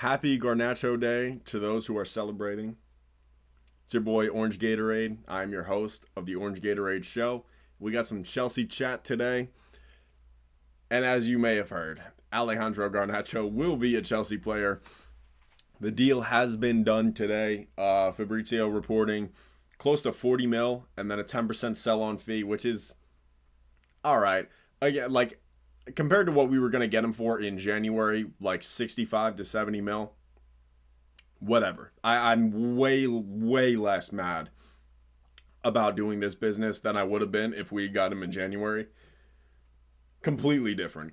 Happy Garnacho Day to those who are celebrating. It's your boy Orange Gatorade. I'm your host of the Orange Gatorade Show. We got some Chelsea chat today. And as you may have heard, Alejandro Garnacho will be a Chelsea player. The deal has been done today. Fabrizio reporting close to 40 mil and then a 10% sell-on fee, which is all right. Again, like compared to what we were going to get him for in January, like 65 to 70 mil, whatever. I'm way less mad about doing this business than I would have been if we got him in January. Completely different.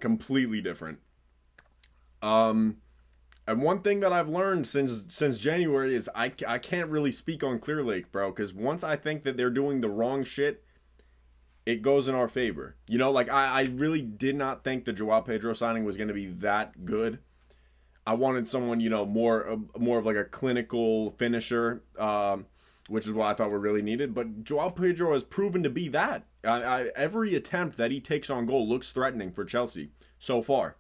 And one thing that I've learned since January is I can't really speak on Clear Lake, bro, because once I think that they're doing the wrong shit, it goes in our favor. You know, like I really did not think the Joao Pedro signing was going to be that good. I wanted someone, you know, more of like a clinical finisher, which is what I thought we really needed. But Joao Pedro has proven to be that. Every attempt that he takes on goal looks threatening for Chelsea so far.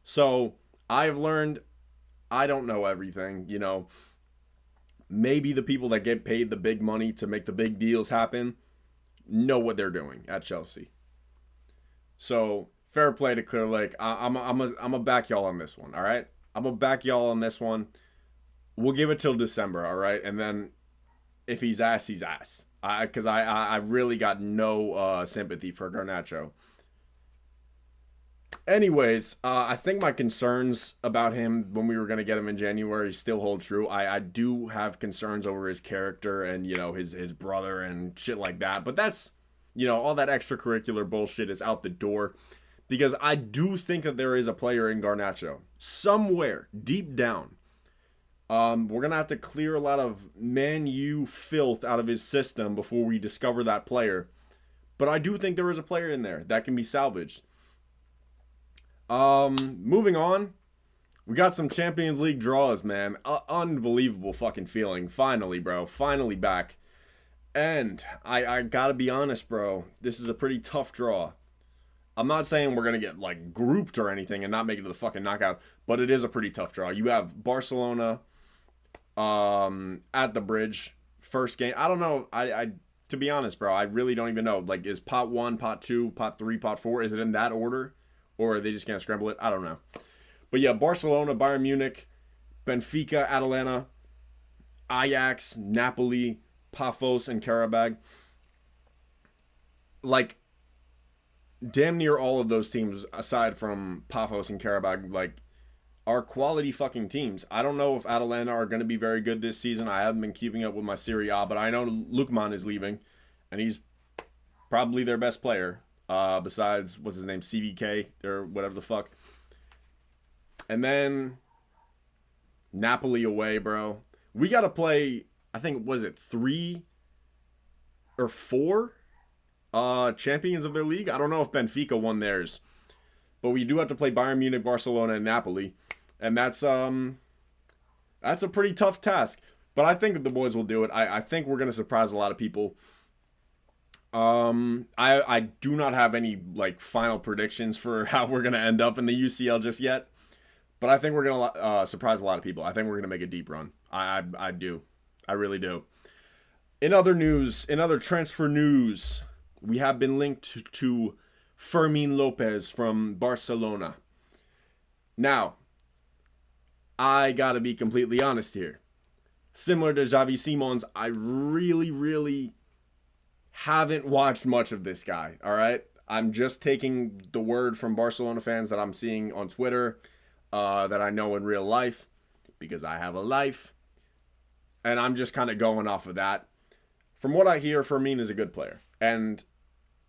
So I've learned I don't know everything, you know. Maybe the people that get paid the big money to make the big deals happen know what they're doing at Chelsea. So fair play to Clear Lake. I'm a back y'all on this one. All right, I'm a back y'all on this one. We'll give it till December. All right, and then if he's ass, he's ass. Because I really got no sympathy for Garnacho. Anyways, I think my concerns about him when we were going to get him in January still hold true. I do have concerns over his character and, you know, his brother and shit like that. But that's, you know, all that extracurricular bullshit is out the door. Because I do think that there is a player in Garnacho. Somewhere, deep down. We're going to have to clear a lot of Man U filth out of his system before we discover that player. But I do think there is a player in there that can be salvaged. Moving on, we got some Champions League draws, man. Unbelievable fucking feeling. Finally, bro. Finally back. And I gotta be honest, bro. This is a pretty tough draw. I'm not saying we're gonna get like grouped or anything and not make it to the fucking knockout, but it is a pretty tough draw. You have Barcelona, at the bridge, first game. I don't know. I to be honest, bro, I really don't even know. Like, is pot 1, pot 2, pot 3, pot 4? Is it in that order? Or are they just going to scramble it? I don't know. But yeah, Barcelona, Bayern Munich, Benfica, Atalanta, Ajax, Napoli, Pafos, and Karabag. Like, damn near all of those teams, aside from Pafos and Karabag, like, are quality fucking teams. I don't know if Atalanta are going to be very good this season. I haven't been keeping up with my Serie A, but I know Lukman is leaving, and he's probably their best player. Besides, what's his name, CVK or whatever the fuck. And then Napoli away, bro. We got to play, I think, was it 3 or 4 champions of their league? I don't know if Benfica won theirs. But we do have to play Bayern Munich, Barcelona, and Napoli. And that's a pretty tough task. But I think the boys will do it. I think we're going to surprise a lot of people. I do not have any like final predictions for how we're gonna end up in the UCL just yet, but I think we're gonna surprise a lot of people. I think we're gonna make a deep run. I do, I really do. In other transfer news, we have been linked to Fermin Lopez from Barcelona. Now, I gotta be completely honest here. Similar to Xavi Simons, I really haven't watched much of this guy, all right? I'm just taking the word from Barcelona fans that I'm seeing on Twitter, that I know in real life, because I have a life, and I'm just kind of going off of that. From what I hear, Fermin is a good player, and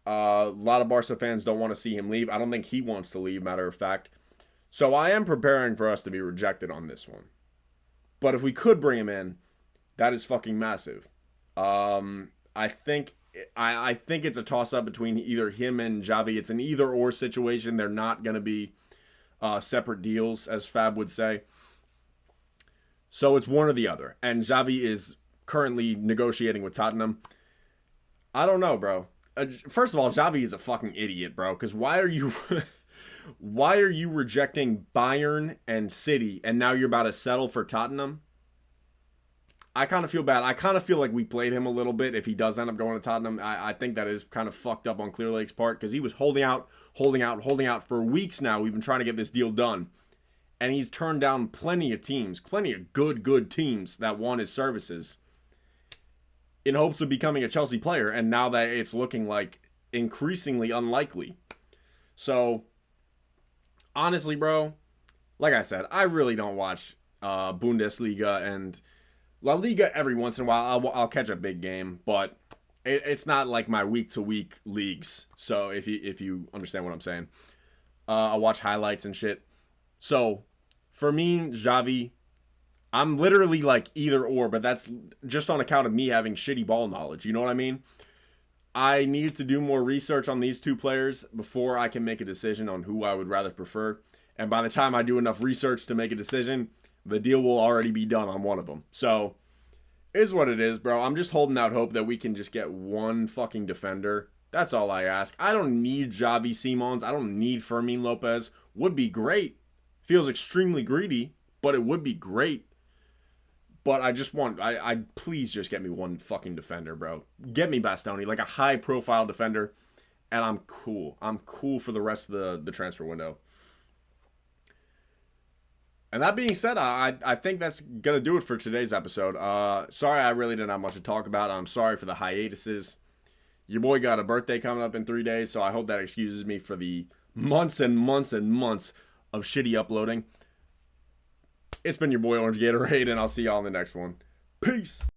a lot of Barca fans don't want to see him leave. I don't think he wants to leave, matter of fact. So I am preparing for us to be rejected on this one. But if we could bring him in, that is fucking massive. I think it's a toss-up between either him and Xavi. It's an either-or situation. They're not going to be separate deals, as Fab would say. So it's one or the other. And Xavi is currently negotiating with Tottenham. I don't know, bro. First of all, Xavi is a fucking idiot, bro. Because why are you Why are you rejecting Bayern and City and now you're about to settle for Tottenham? I kind of feel bad. I kind of feel like we played him a little bit if he does end up going to Tottenham. I think that is kind of fucked up on Clearlake's part because he was holding out, holding out, holding out for weeks now. We've been trying to get this deal done. And he's turned down plenty of teams, plenty of good teams that want his services in hopes of becoming a Chelsea player. And now that it's looking like increasingly unlikely. So, honestly, bro, like I said, I really don't watch Bundesliga and La Liga every once in a while. I'll catch a big game, but it's not like my week to week leagues. So if you understand what I'm saying, I'll watch highlights and shit. So for me, Xavi, I'm literally like either or, but that's just on account of me having shitty ball knowledge. You know what I mean? I need to do more research on these two players before I can make a decision on who I would rather prefer. And by the time I do enough research to make a decision, the deal will already be done on one of them. So, is what it is, bro. I'm just holding out hope that we can just get one fucking defender. That's all I ask. I don't need Xavi Simons. I don't need Fermin Lopez. Would be great. Feels extremely greedy, but it would be great. But I just want, I please just get me one fucking defender, bro. Get me Bastoni, like a high profile defender, and I'm cool. I'm cool for the rest of the transfer window. And that being said, I think that's going to do it for today's episode. Sorry I really didn't have much to talk about. I'm sorry for the hiatuses. Your boy got a birthday coming up in 3 days, so I hope that excuses me for the months and months and months of shitty uploading. It's been your boy Orange Gatorade, and I'll see y'all in the next one. Peace.